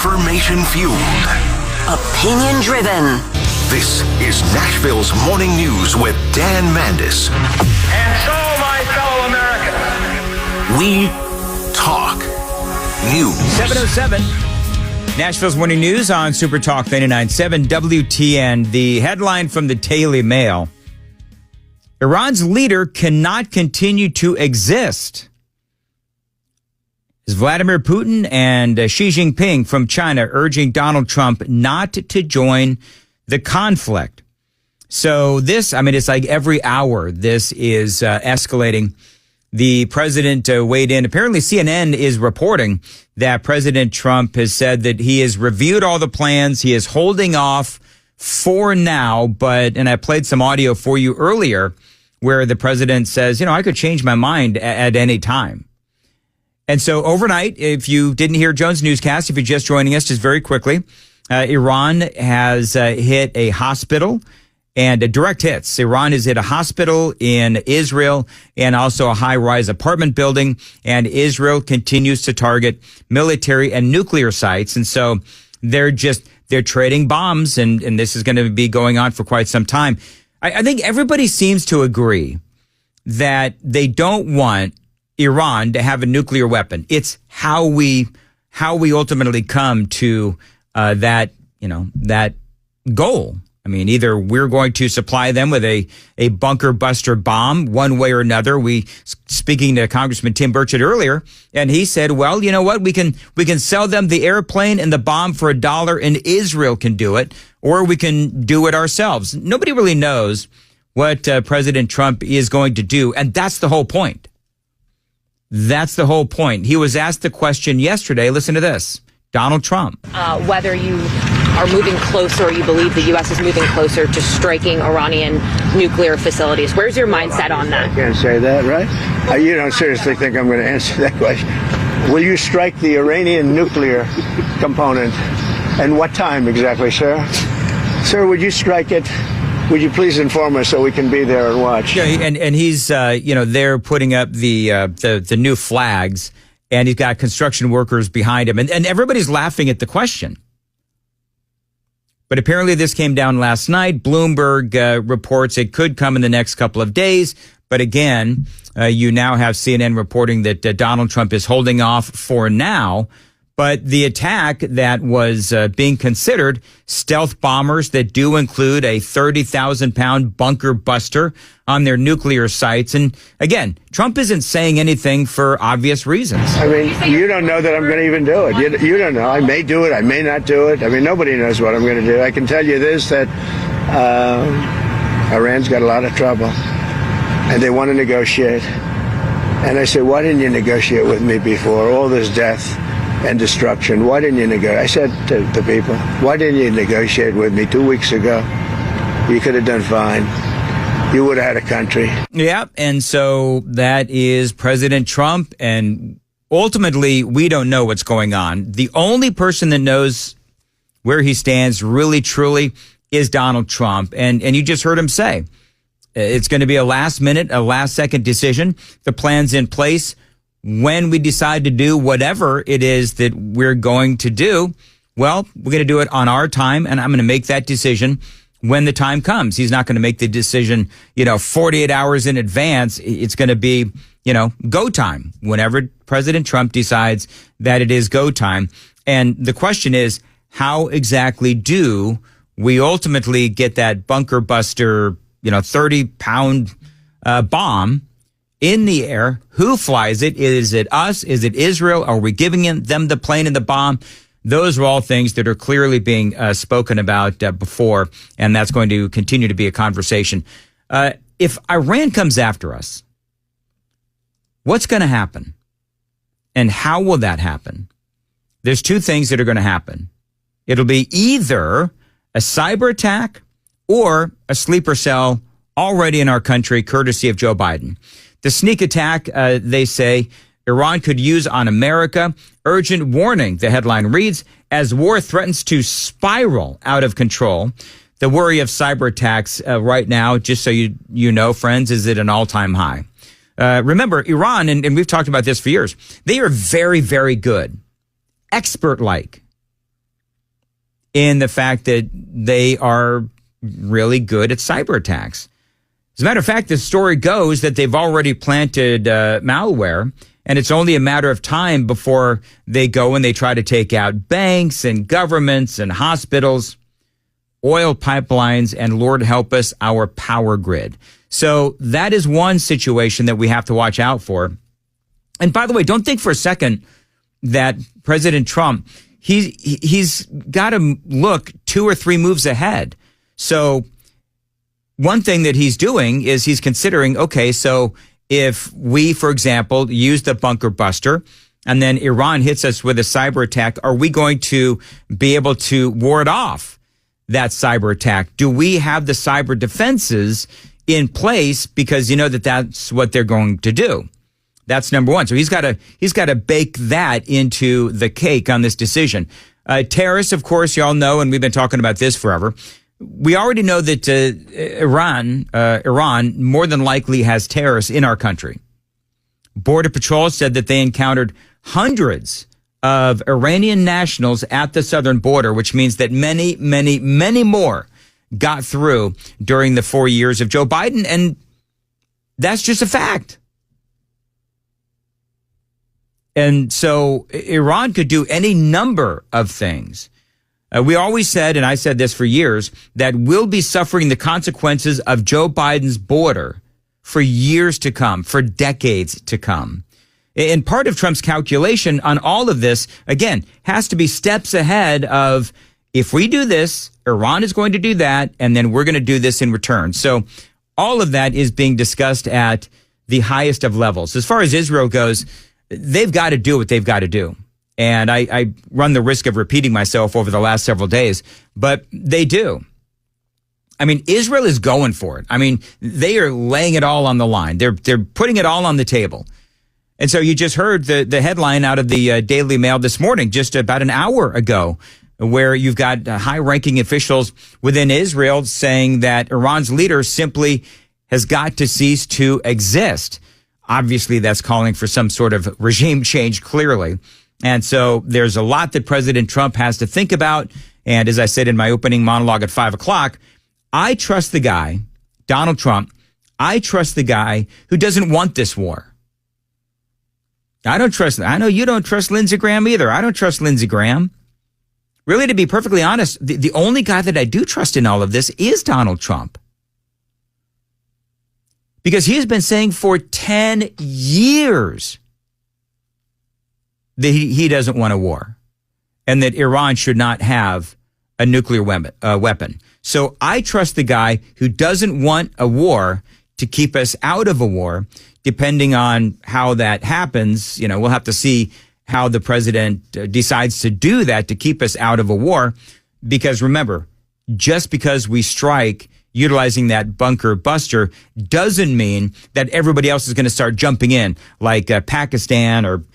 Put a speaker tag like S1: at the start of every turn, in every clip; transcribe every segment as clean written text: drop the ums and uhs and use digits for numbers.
S1: Information-fueled.
S2: Opinion-driven.
S1: This is Nashville's Morning News with Dan Mandis.
S3: And so, my fellow Americans,
S1: We talk news.
S4: 7:07. Nashville's Morning News on Super Talk 99.7 WTN. The headline from the Daily Mail: Iran's leader cannot continue to exist. Is Vladimir Putin and Xi Jinping from China urging Donald Trump not to join the conflict. So this, it's like every hour this is escalating. The president weighed in. Apparently CNN is reporting that President Trump has said that he has reviewed all the plans. He is holding off for now, and I played some audio for you earlier where the president says, I could change my mind at any time. And so overnight, if you didn't hear Jones Newscast, if you're just joining us, just very quickly, Iran has hit a hospital and direct hits. Iran has hit a hospital in Israel and also a high-rise apartment building. And Israel continues to target military and nuclear sites. And so they're trading bombs, and this is going to be going on for quite some time. I think everybody seems to agree that they don't want Iran to have a nuclear weapon. It's how we ultimately come to that goal. Either we're going to supply them with a bunker buster bomb one way or another. Speaking to Congressman Tim Burchett earlier, and he said, well, you know what? We can sell them the airplane and the bomb for $1 and Israel can do it, or we can do it ourselves. Nobody really knows what President Trump is going to do. And that's the whole point. That's the whole point. He was asked the question yesterday. Listen to this. Donald Trump.
S5: Whether you are moving closer or you believe the U.S. is moving closer to striking Iranian nuclear facilities. Where's your mindset on that?
S6: I can't say that, right? You don't seriously think I'm going to answer that question. Will you strike the Iranian nuclear component? And what time exactly, sir? Sir, would you strike it? Would you please inform us so we can be there and watch?
S4: Yeah, and he's, they're putting up the new flags, and he's got construction workers behind him, and everybody's laughing at the question. But apparently this came down last night. Bloomberg reports it could come in the next couple of days. But again, you now have CNN reporting that Donald Trump is holding off for now. But the attack that was being considered, stealth bombers that do include a 30,000-pound bunker buster on their nuclear sites. And again, Trump isn't saying anything for obvious reasons.
S6: You don't know that I'm going to even do it. You don't know. I may do it. I may not do it. Nobody knows what I'm going to do. I can tell you this, that Iran's got a lot of trouble, and they want to negotiate. And I said, why didn't you negotiate with me before? All this death and destruction. Why didn't you negotiate? I said to the people, why didn't you negotiate with me 2 weeks ago? You could have done fine. You would have had a country.
S4: Yeah, and so that is President Trump, and ultimately, we don't know what's going on. The only person that knows where he stands really, truly is Donald Trump, and you just heard him say it's going to be a last-minute, a last-second decision. The plan's in place. When we decide to do whatever it is that we're going to do, well, we're going to do it on our time, and I'm going to make that decision when the time comes. He's not going to make the decision, 48 hours in advance. It's going to be, go time whenever President Trump decides that it is go time. And the question is, how exactly do we ultimately get that bunker buster, 30-pound bomb in the air? Who flies it? Is it us? Is it Israel? Are we giving them the plane and the bomb? Those are all things that are clearly being spoken about before, and that's going to continue to be a conversation. If Iran comes after us, what's going to happen? And how will that happen? There's two things that are going to happen. It'll be either a cyber attack or a sleeper cell already in our country, courtesy of Joe Biden. The sneak attack, they say, Iran could use on America. Urgent warning, the headline reads, as war threatens to spiral out of control. The worry of cyber attacks right now, just so you know, friends, is at an all-time high. Remember, Iran, and we've talked about this for years, they are very, very good, expert-like, in the fact that they are really good at cyber attacks. As a matter of fact, the story goes that they've already planted malware, and it's only a matter of time before they go and they try to take out banks and governments and hospitals, oil pipelines, and Lord help us, our power grid. So that is one situation that we have to watch out for. And by the way, don't think for a second that President Trump, he's got to look 2 or 3 moves ahead. So one thing that he's doing is he's considering, okay, so if we, for example, use the bunker buster and then Iran hits us with a cyber attack, are we going to be able to ward off that cyber attack? Do we have the cyber defenses in place? Because you know that that's what they're going to do. That's number one. So he's got to bake that into the cake on this decision. Terrorists, of course, you all know, and we've been talking about this forever. We already know that Iran more than likely has terrorists in our country. Border Patrol said that they encountered hundreds of Iranian nationals at the southern border, which means that many, many, many more got through during the 4 years of Joe Biden. And that's just a fact. And so Iran could do any number of things. We always said, and I said this for years, that we'll be suffering the consequences of Joe Biden's border for years to come, for decades to come. And part of Trump's calculation on all of this, again, has to be steps ahead of, if we do this, Iran is going to do that, and then we're going to do this in return. So all of that is being discussed at the highest of levels. As far as Israel goes, they've got to do what they've got to do. And I run the risk of repeating myself over the last several days, but they do. I mean, Israel is going for it. I mean, they are laying it all on the line. They're putting it all on the table. And so you just heard the headline out of the Daily Mail this morning, just about an hour ago, where you've got high-ranking officials within Israel saying that Iran's leader simply has got to cease to exist. Obviously, that's calling for some sort of regime change, clearly. And so there's a lot that President Trump has to think about. And as I said in my opening monologue at 5 o'clock, I trust the guy, Donald Trump, I trust the guy who doesn't want this war. I know you don't trust Lindsey Graham either. I don't trust Lindsey Graham. Really, to be perfectly honest, the only guy that I do trust in all of this is Donald Trump. Because he has been saying for 10 years that he doesn't want a war and that Iran should not have a nuclear weapon. So I trust the guy who doesn't want a war to keep us out of a war. Depending on how that happens, you know, we'll have to see how the president decides to do that to keep us out of a war. Because remember, just because we strike utilizing that bunker buster doesn't mean that everybody else is going to start jumping in, like Pakistan or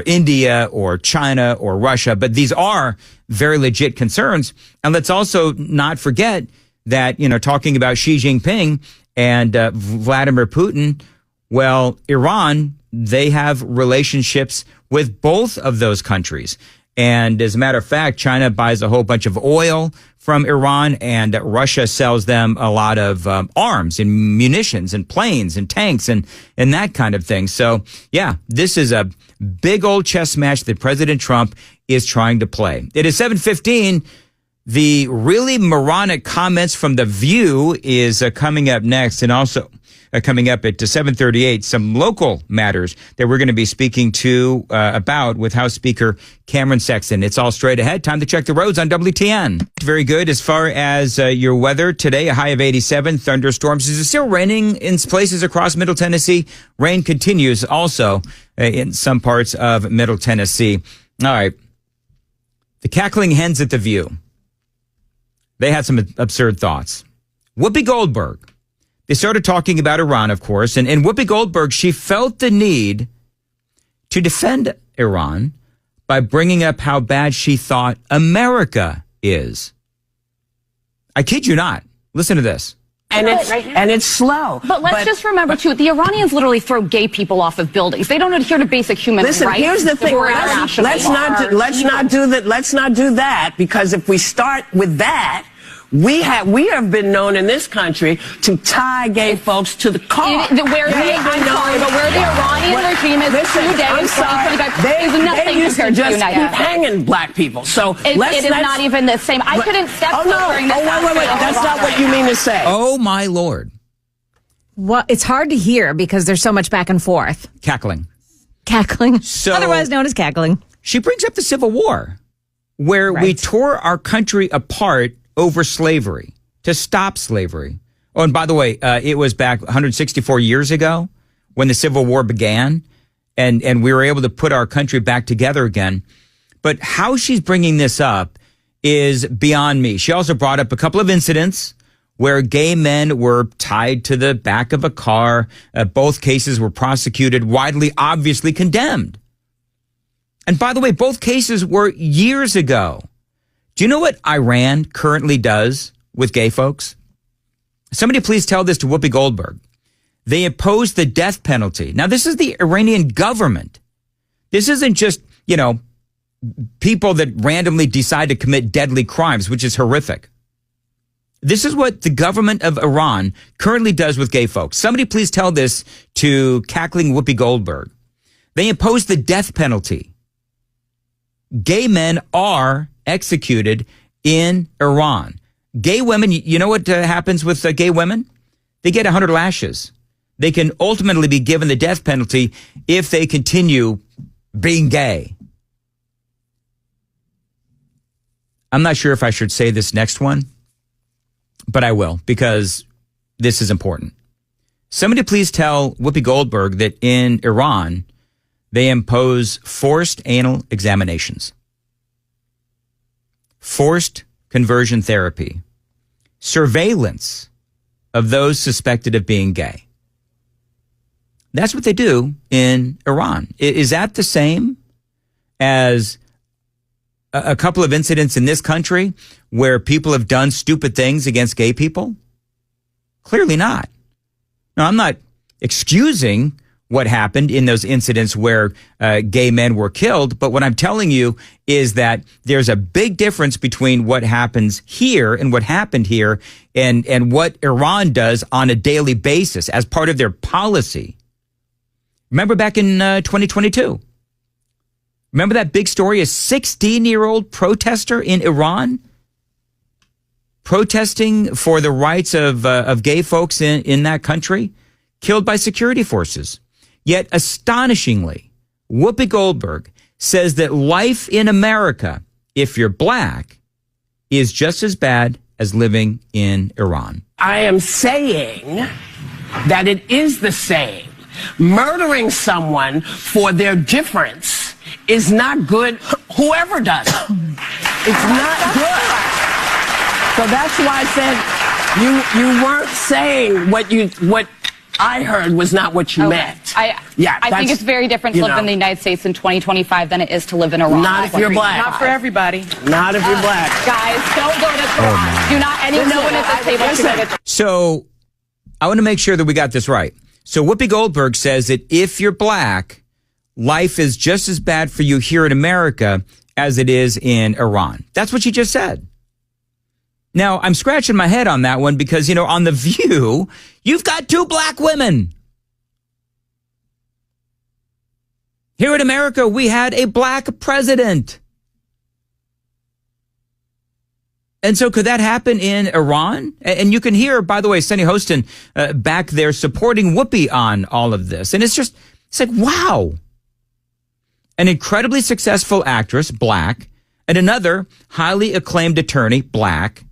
S4: India or China or Russia. But these are very legit concerns. And let's also not forget that, you know, talking about Xi Jinping and Vladimir Putin, well, Iran, they have relationships with both of those countries. And as a matter of fact, China buys a whole bunch of oil from Iran, and Russia sells them a lot of arms and munitions and planes and tanks and that kind of thing. So, yeah, this is a big old chess match that President Trump is trying to play. It is 7:15. The really moronic comments from The View is coming up next, and also coming up at 7:38, some local matters that we're going to be speaking to about with House Speaker Cameron Sexton. It's all straight ahead. Time to check the roads on WTN. Very good. As far as your weather today, a high of 87, thunderstorms. Is it still raining in places across Middle Tennessee? Rain continues also in some parts of Middle Tennessee. All right. The cackling hens at The View. They had some absurd thoughts. Whoopi Goldberg. They started talking about Iran, of course, and Whoopi Goldberg, she felt the need to defend Iran by bringing up how bad she thought America is. I kid you not. Listen to this.
S2: and it's slow.
S5: But let's just remember too, the Iranians literally throw gay people off of buildings. They don't adhere to basic human rights.
S2: Listen, here's the thing. Let's not do that, because if we start with that, we have been known in this country to tie gay folks to the car.
S5: Where the Iranian regime is today in 2025 is nothing compared to the United States.
S2: Keep hanging black people. So
S5: it is not even the same. I couldn't step foot during this.
S2: Wait. That's not what you mean to say.
S4: Oh my Lord.
S7: Well, it's hard to hear because there's so much back and forth.
S4: Cackling. So,
S7: otherwise known as cackling.
S4: She brings up the Civil War, where we tore our country apart over slavery, to stop slavery. Oh, and by the way, it was back 164 years ago when the Civil War began, and we were able to put our country back together again. But how she's bringing this up is beyond me. She also brought up a couple of incidents where gay men were tied to the back of a car. Both cases were prosecuted, widely, obviously condemned. And by the way, both cases were years ago. Do you know what Iran currently does with gay folks? Somebody please tell this to Whoopi Goldberg. They imposed the death penalty. Now, this is the Iranian government. This isn't just, people that randomly decide to commit deadly crimes, which is horrific. This is what the government of Iran currently does with gay folks. Somebody please tell this to cackling Whoopi Goldberg. They imposed the death penalty. Gay men are executed in Iran. Gay women, you know what happens with gay women? They get 100 lashes. They can ultimately be given the death penalty if they continue being gay. I'm not sure if I should say this next one, but I will, because this is important. Somebody please tell Whoopi Goldberg that in Iran, they impose forced anal examinations, forced conversion therapy, surveillance of those suspected of being gay. That's what they do in Iran. Is that the same as a couple of incidents in this country where people have done stupid things against gay people? Clearly not. Now, I'm not excusing what happened in those incidents where gay men were killed, but what I'm telling you is that there's a big difference between what happens here and what happened here and what Iran does on a daily basis as part of their policy. Remember back in 2022? Remember that big story, a 16-year-old protester in Iran protesting for the rights of gay folks in that country, killed by security forces. Yet, astonishingly, Whoopi Goldberg says that life in America, if you're black, is just as bad as living in Iran.
S2: I am saying that it is the same. Murdering someone for their difference is not good, whoever does it. It's not good. So that's why I said you weren't saying what I heard was not what you meant.
S5: I think it's very different to live in the United States in 2025 than it is to live in Iran.
S2: Not if you're black.
S8: Not for everybody.
S2: Not if you're black.
S5: Guys, don't go to Iran. Do not anyone at this table.
S4: So I want to make sure that we got this right. So Whoopi Goldberg says that if you're black, life is just as bad for you here in America as it is in Iran. That's what she just said. Now, I'm scratching my head on that one because, on The View, you've got two black women. Here in America, we had a black president. And so could that happen in Iran? And you can hear, by the way, Sunny Hostin back there supporting Whoopi on all of this. And it's like, wow. An incredibly successful actress, black, and another highly acclaimed attorney, black.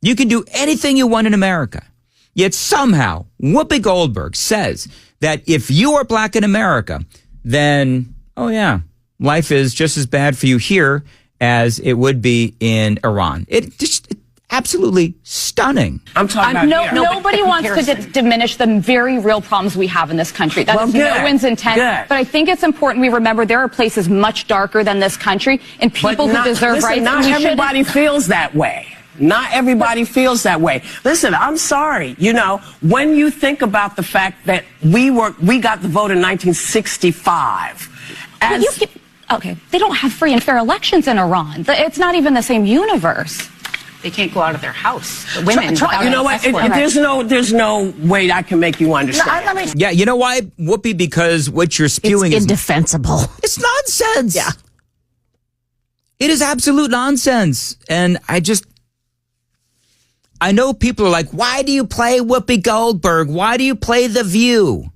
S4: You can do anything you want in America. Yet somehow, Whoopi Goldberg says that if you are black in America, then, oh yeah, life is just as bad for you here as it would be in Iran. It's absolutely stunning.
S2: I'm talking about
S5: nobody wants to diminish the very real problems we have in this country. That is no one's intent.
S2: Good.
S5: But I think it's important we remember there are places much darker than this country and people who deserve rights.
S2: Not everybody feels that way. Not everybody feels that way. Listen, I'm sorry. You know, when you think about the fact that we got the vote in 1965.
S8: Okay, they don't have free and fair elections in Iran. It's not even the same universe.
S5: They can't go out of their house. The women.
S2: You know what? There's no way I can make you understand.
S4: Yeah, you know why, Whoopi? Because what you're spewing
S7: It's
S4: is
S7: indefensible.
S4: It's nonsense.
S7: Yeah.
S4: It is absolute nonsense. And I know people are like, why do you play Whoopi Goldberg? Why do you play The View?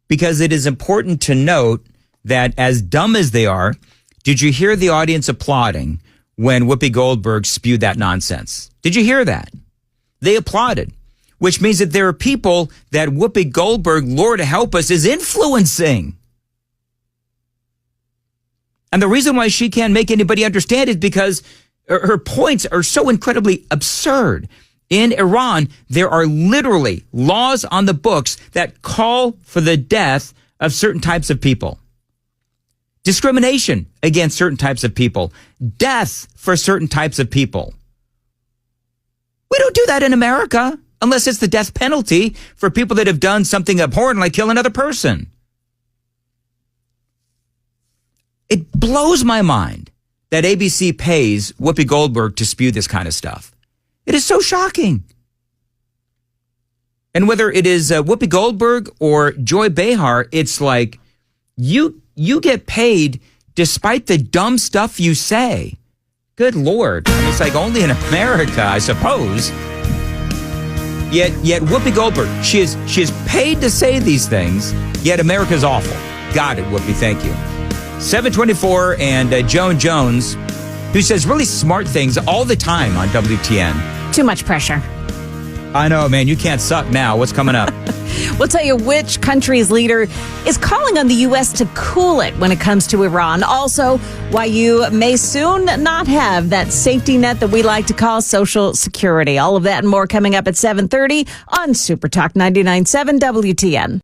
S4: Because it is important to note that as dumb as they are, did you hear the audience applauding when Whoopi Goldberg spewed that nonsense? Did you hear that? They applauded, which means that there are people that Whoopi Goldberg, Lord help us, is influencing. And the reason why she can't make anybody understand is because her points are so incredibly absurd. In Iran, there are literally laws on the books that call for the death of certain types of people. Discrimination against certain types of people. Death for certain types of people. We don't do that in America unless it's the death penalty for people that have done something abhorrent like kill another person. It blows my mind that ABC pays Whoopi Goldberg to spew this kind of stuff. It is so shocking. And whether it is Whoopi Goldberg or Joy Behar, it's like you get paid despite the dumb stuff you say. Good Lord. I mean, it's like only in America, I suppose. Yet Whoopi Goldberg, she is paid to say these things, yet America's awful. Got it, Whoopi. Thank you. 724 and Joan Jones, who says really smart things all the time on WTN.
S7: Too much pressure.
S4: I know, man. You can't suck now. What's coming up?
S7: We'll tell you which country's leader is calling on the U.S. to cool it when it comes to Iran. Also, why you may soon not have that safety net that we like to call Social Security. All of that and more coming up at 7:30 on Super Talk 99.7 WTN.